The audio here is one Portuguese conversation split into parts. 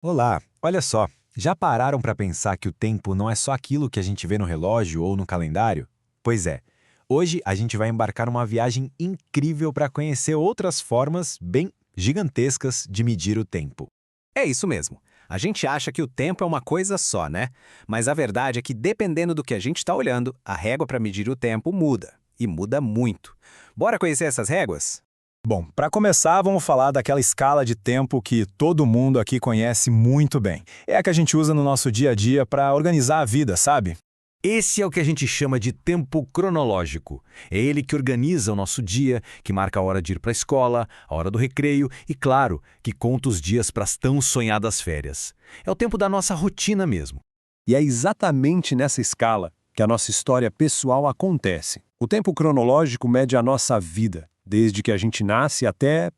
Olá, olha só, já pararam para pensar que o tempo não é só aquilo que a gente vê no relógio ou no calendário? Pois é, hoje a gente vai embarcar numa viagem incrível para conhecer outras formas bem gigantescas de medir o tempo. É isso mesmo. A gente acha que o tempo é uma coisa só, né? Mas a verdade é que, dependendo do que a gente está olhando, a régua para medir o tempo muda. E muda muito. Bora conhecer essas réguas? Bom, para começar, vamos falar daquela escala de tempo que todo mundo aqui conhece muito bem. É a que a gente usa no nosso dia a dia para organizar a vida, sabe? Esse é o que a gente chama de tempo cronológico. É ele que organiza o nosso dia, que marca a hora de ir para a escola, a hora do recreio e, claro, que conta os dias para as tão sonhadas férias. É o tempo da nossa rotina mesmo. E é exatamente nessa escala que a nossa história pessoal acontece. O tempo cronológico mede a nossa vida, desde que a gente nasce até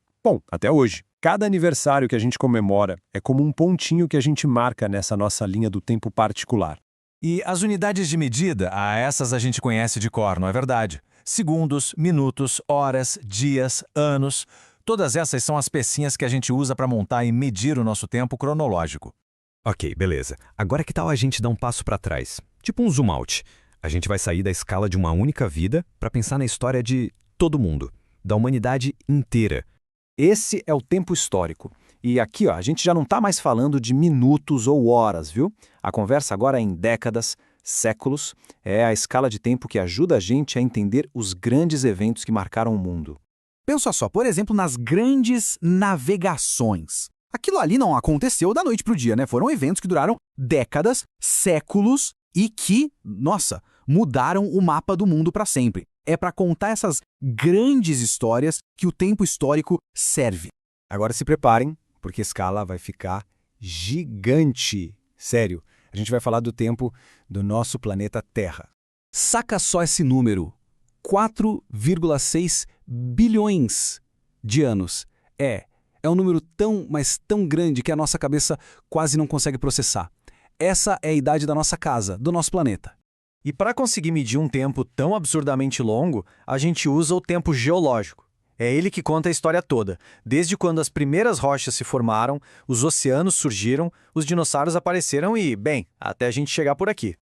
hoje. Cada aniversário que a gente comemora é como um pontinho que a gente marca nessa nossa linha do tempo particular. E as unidades de medida, essas a gente conhece de cor, não é verdade? Segundos, minutos, horas, dias, anos. Todas essas são as pecinhas que a gente usa para montar e medir o nosso tempo cronológico. Ok, beleza. Agora que tal a gente dar um passo para trás? Tipo um zoom out. A gente vai sair da escala de uma única vida para pensar na história de todo mundo, da humanidade inteira. Esse é o tempo histórico. E aqui, a gente já não está mais falando de minutos ou horas, viu? A conversa agora é em décadas, séculos. É a escala de tempo que ajuda a gente a entender os grandes eventos que marcaram o mundo. Pensa só, por exemplo, nas grandes navegações. Aquilo ali não aconteceu da noite para o dia, né? Foram eventos que duraram décadas, séculos e que, nossa, mudaram o mapa do mundo para sempre. É para contar essas grandes histórias que o tempo histórico serve. Agora se preparem, porque a escala vai ficar gigante. Sério, a gente vai falar do tempo do nosso planeta Terra. Saca só esse número: 4,6 bilhões de anos. É um número tão, mas tão grande que a nossa cabeça quase não consegue processar. Essa é a idade da nossa casa, do nosso planeta. E para conseguir medir um tempo tão absurdamente longo, a gente usa o tempo geológico. É ele que conta a história toda, desde quando as primeiras rochas se formaram, os oceanos surgiram, os dinossauros apareceram e, bem, até a gente chegar por aqui.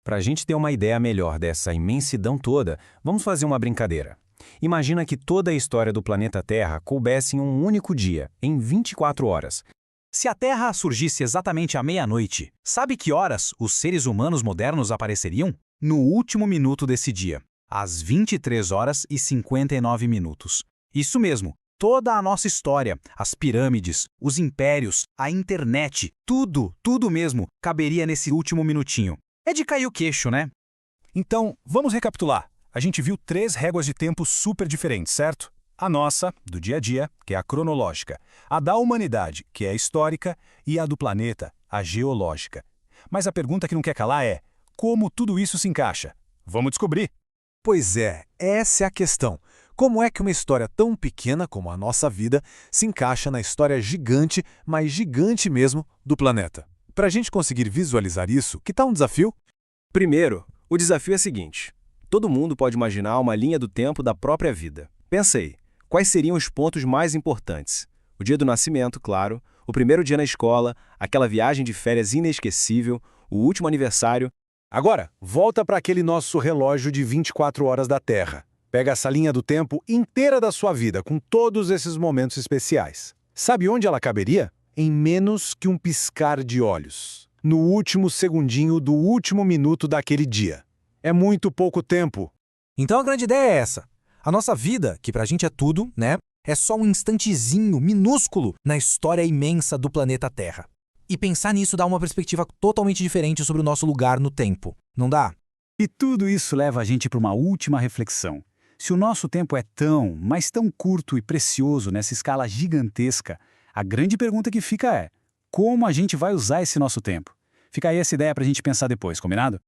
Para a gente ter uma ideia melhor dessa imensidão toda, vamos fazer uma brincadeira. Imagina que toda a história do planeta Terra coubesse em um único dia, em 24 horas. Se a Terra surgisse exatamente à meia-noite, sabe que horas os seres humanos modernos apareceriam? No último minuto desse dia, às 23 horas e 59 minutos. Isso mesmo, toda a nossa história, as pirâmides, os impérios, a internet, tudo mesmo, caberia nesse último minutinho. É de cair o queixo, né? Então, vamos recapitular. A gente viu 3 réguas de tempo super diferentes, certo? A nossa, do dia a dia, que é a cronológica. A da humanidade, que é a histórica. E a do planeta, a geológica. Mas a pergunta que não quer calar é: como tudo isso se encaixa? Vamos descobrir! Pois é, essa é a questão. Como é que uma história tão pequena como a nossa vida se encaixa na história gigante, mas gigante mesmo, do planeta? Para a gente conseguir visualizar isso, que tal um desafio? Primeiro, o desafio é o seguinte: todo mundo pode imaginar uma linha do tempo da própria vida. Pensa aí, quais seriam os pontos mais importantes? O dia do nascimento, claro, o primeiro dia na escola, aquela viagem de férias inesquecível, o último aniversário. Agora, volta para aquele nosso relógio de 24 horas da Terra. Pega essa linha do tempo inteira da sua vida, com todos esses momentos especiais. Sabe onde ela caberia? Em menos que um piscar de olhos. No último segundinho do último minuto daquele dia. É muito pouco tempo. Então a grande ideia é essa. A nossa vida, que pra gente é tudo, né? É só um instantezinho minúsculo na história imensa do planeta Terra. E pensar nisso dá uma perspectiva totalmente diferente sobre o nosso lugar no tempo. Não dá? E tudo isso leva a gente para uma última reflexão. Se o nosso tempo é tão, mas tão curto e precioso nessa escala gigantesca, a grande pergunta que fica é: como a gente vai usar esse nosso tempo? Fica aí essa ideia para a gente pensar depois, combinado?